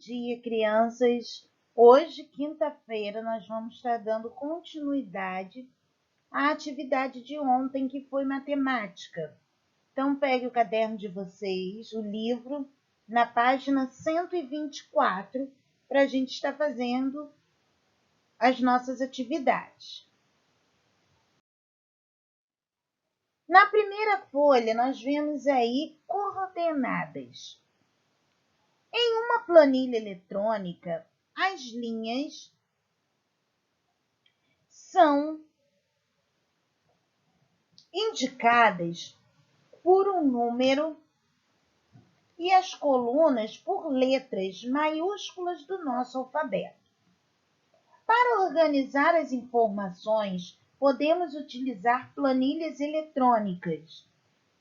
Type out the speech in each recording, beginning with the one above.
dia, crianças! Hoje, quinta-feira, nós vamos estar dando continuidade à atividade de ontem, que foi matemática. Então, pegue o caderno de vocês, o livro, na página 124, para a gente estar fazendo as nossas atividades. Na primeira folha, nós vemos aí coordenadas. Em uma planilha eletrônica, as linhas são indicadas por um número e as colunas por letras maiúsculas do nosso alfabeto. Para organizar as informações, podemos utilizar planilhas eletrônicas.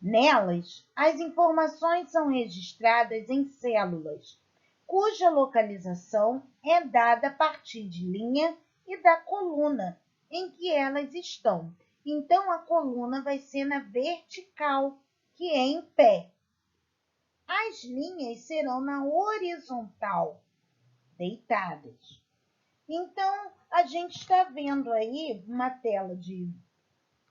Nelas, as informações são registradas em células, cuja localização é dada a partir de linha e da coluna em que elas estão. Então, a coluna vai ser na vertical, que é em pé. As linhas serão na horizontal, deitadas. Então, a gente está vendo aí uma tela de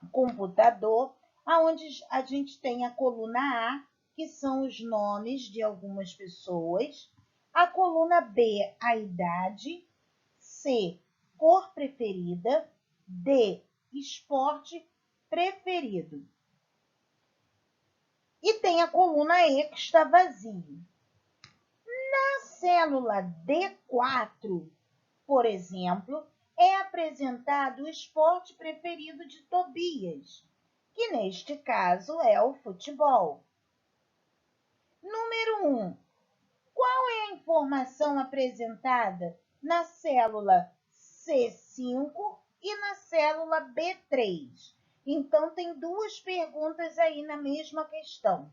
computador, onde a gente tem a coluna A, que são os nomes de algumas pessoas, a coluna B, a idade, C, cor preferida, D, esporte preferido. E tem a coluna E, que está vazia. Na célula D4, por exemplo, é apresentado o esporte preferido de Tobias, que neste caso é o futebol. Número 1. Qual é a informação apresentada na célula C5 e na célula B3? Então, tem duas perguntas aí na mesma questão.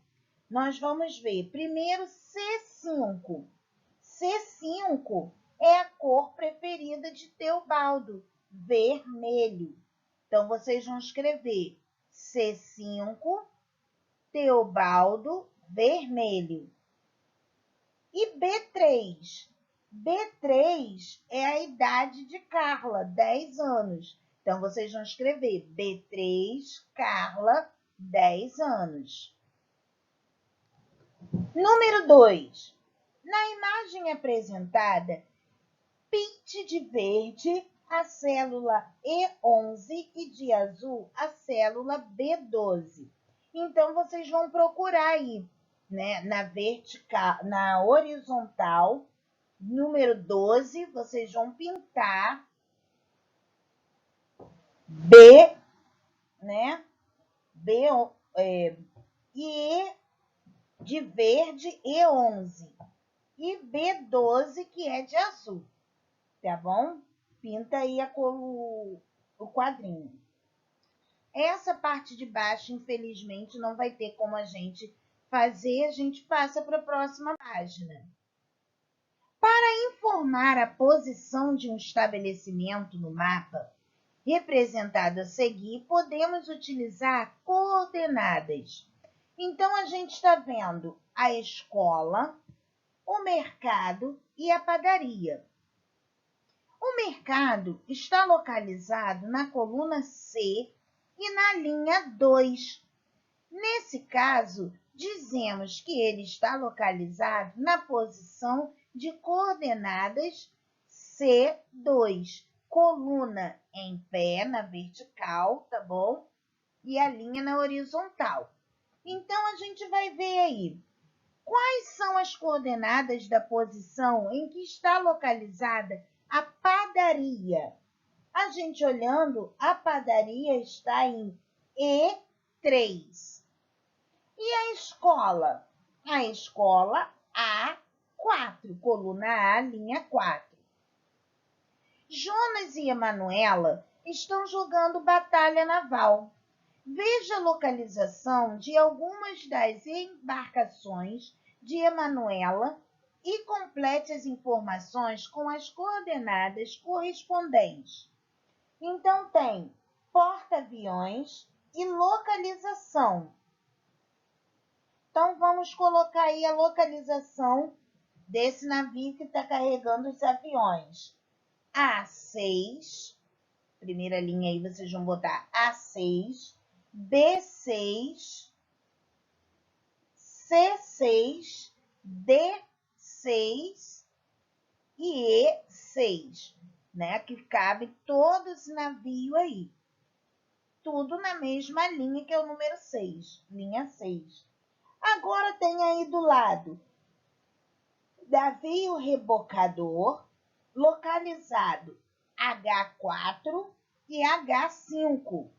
Nós vamos ver primeiro C5. C5 é a cor preferida de Teobaldo, vermelho. Então, vocês vão escrever C5, Teobaldo, vermelho. E B3? B3 é a idade de Carla, 10 anos. Então, vocês vão escrever B3, Carla, 10 anos. Número 2. Na imagem apresentada, pinte de verde a célula E11 e de azul a célula B12. Então, vocês vão procurar aí, né, na vertical, na horizontal, número 12, vocês vão pintar B, né, E de verde, E11, e B12, que é de azul, tá bom? Pinta aí o quadrinho. Essa parte de baixo, infelizmente, não vai ter como a gente fazer, a gente passa para a próxima página. Para informar a posição de um estabelecimento no mapa, representado a seguir, podemos utilizar coordenadas. Então, a gente está vendo a escola, o mercado e a padaria. O mercado está localizado na coluna C e na linha 2. Nesse caso, dizemos que ele está localizado na posição de coordenadas C2, coluna em pé na vertical, tá bom? E a linha na horizontal. Então, a gente vai ver aí quais são as coordenadas da posição em que está localizada a padaria. A gente olhando, a padaria está em E3. E a escola? A escola A4, coluna A, linha 4. Jonas e Emanuela estão jogando batalha naval. Veja a localização de algumas das embarcações de Emanuela e complete as informações com as coordenadas correspondentes. Então, tem porta-aviões e localização. Então, vamos colocar aí a localização desse navio que está carregando os aviões. A6, primeira linha aí vocês vão botar A6, B6, C6, D6 e E6, né? Que cabe todo esse navio aí. Tudo na mesma linha, que é o número 6, linha 6. Agora tem aí do lado navio rebocador, localizado H4 e H5.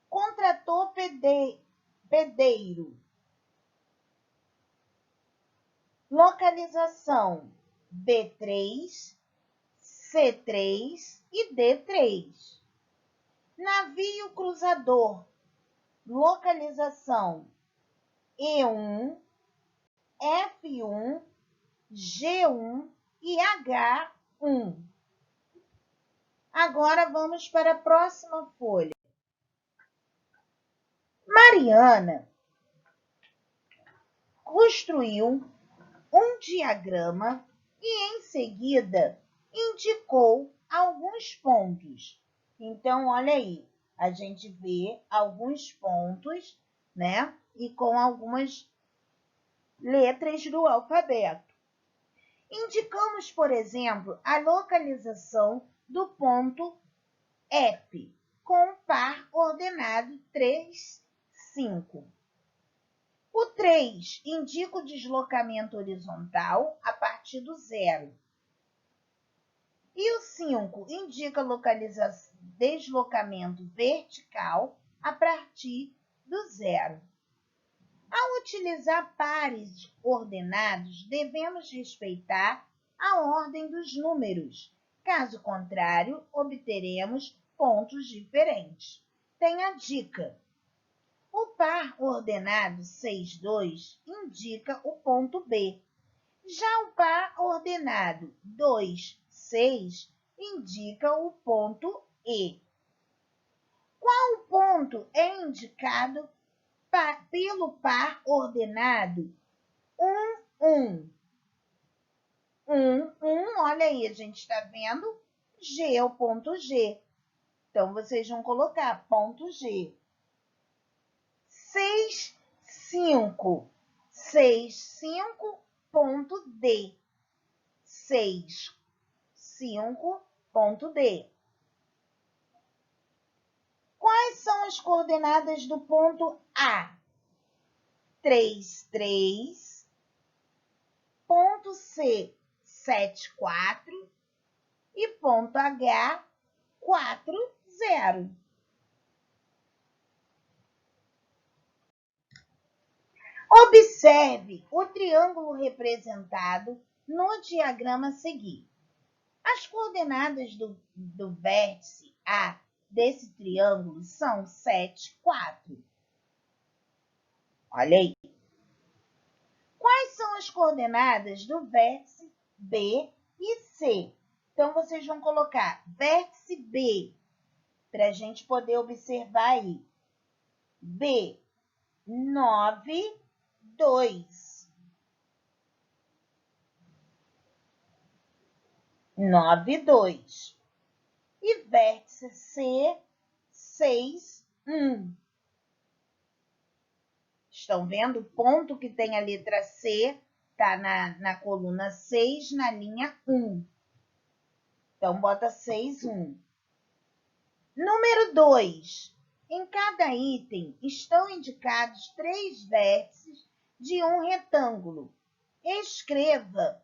Contrator pedeiro, localização B3, C3 e D3. Navio cruzador, localização E1, F1, G1 e H1. Agora vamos para a próxima folha. Mariana construiu um diagrama e, em seguida, indicou alguns pontos. Então, olha aí, a gente vê alguns pontos, né? E com algumas letras do alfabeto. Indicamos, por exemplo, a localização do ponto F, com o par ordenado 3, 5. O 3 indica o deslocamento horizontal a partir do 0. E o 5 indica deslocamento vertical a partir do 0. Ao utilizar pares ordenados, devemos respeitar a ordem dos números. Caso contrário, obteremos pontos diferentes. Tem a dica. O par ordenado 6, 2 indica o ponto B. Já o par ordenado 2, 6 indica o ponto E. Qual ponto é indicado pelo par ordenado 1, 1? 1, 1, olha aí, a gente está vendo G é o ponto G. Então, vocês vão colocar ponto G. 6, 5. 6, 5, ponto D. 6, 5, ponto D. Quais são as coordenadas do ponto A? 3, 3. Ponto C, 7, 4. E ponto H, 4, 0. Observe o triângulo representado no diagrama a seguir. As coordenadas do vértice A desse triângulo são 7, 4. Olha aí. Quais são as coordenadas do vértice B e C? Então, vocês vão colocar vértice B, para a gente poder observar aí. B, 9, 2. 9, 2. E vértice C, 6, 1. Estão vendo? O ponto que tem a letra C está na coluna 6, na linha 1. Então, bota 6, 1. Número 2. Em cada item estão indicados 3 vértices de um retângulo. Escreva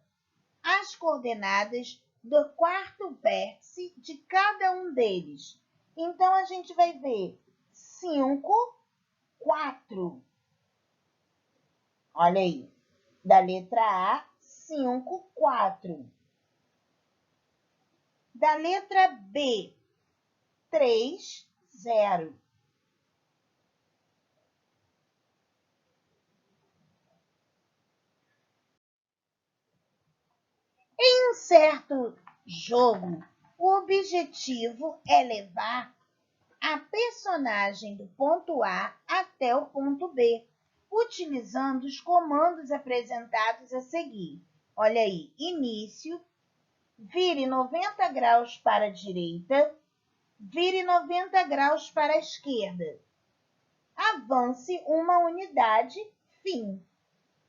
as coordenadas do quarto vértice de cada um deles. Então, a gente vai ver 5, 4. Olha aí, da letra A, 5, 4. Da letra B, 3, 0. Em um certo jogo, o objetivo é levar a personagem do ponto A até o ponto B. utilizando os comandos apresentados a seguir. Olha aí, início, vire 90 graus para a direita, vire 90 graus para a esquerda. Avance uma unidade, fim.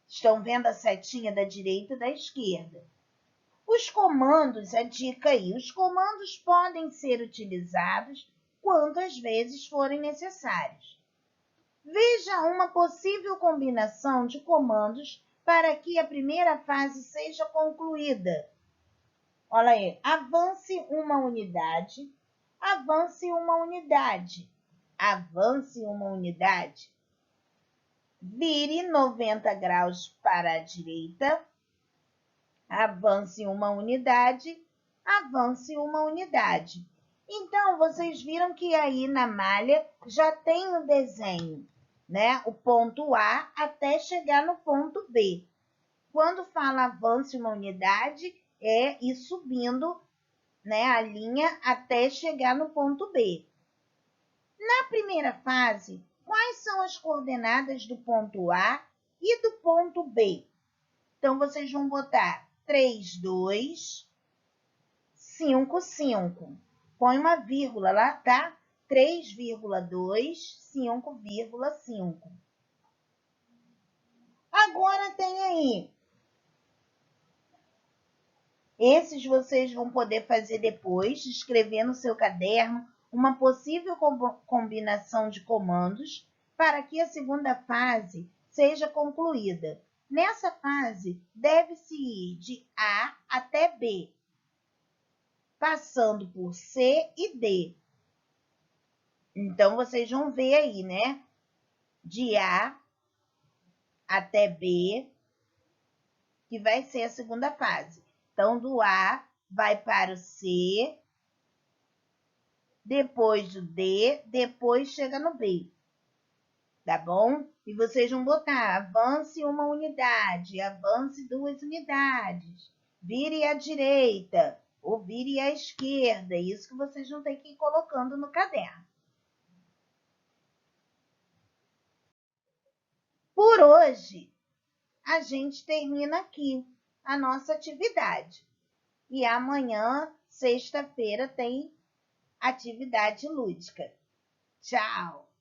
Estão vendo a setinha da direita e da esquerda? Os comandos, a dica aí, os comandos podem ser utilizados quantas vezes forem necessários. Veja uma possível combinação de comandos para que a primeira fase seja concluída. Olha aí, avance uma unidade, avance uma unidade, avance uma unidade. Vire 90 graus para a direita, avance uma unidade, avance uma unidade. Então, vocês viram que aí na malha já tem o desenho, né? O ponto A até chegar no ponto B. Quando fala avance uma unidade, é ir subindo, né, a linha até chegar no ponto B. Na primeira fase, quais são as coordenadas do ponto A e do ponto B? Então, vocês vão botar 3, 2, 5, 5. Põe uma vírgula lá, tá? 3,2, 5,5. Agora tem aí. Esses vocês vão poder fazer depois, escrever no seu caderno uma possível combinação de comandos para que a segunda fase seja concluída. Nessa fase, deve-se ir de A até B, passando por C e D. Então, vocês vão ver aí, né? De A até B, que vai ser a segunda fase. Então, do A vai para o C, depois do D, depois chega no B. Tá bom? E vocês vão botar avance uma unidade, avance 2 unidades, vire à direita ou vire à esquerda. Isso que vocês vão ter que ir colocando no caderno. Por hoje, a gente termina aqui a nossa atividade. E amanhã, sexta-feira, tem atividade lúdica. Tchau!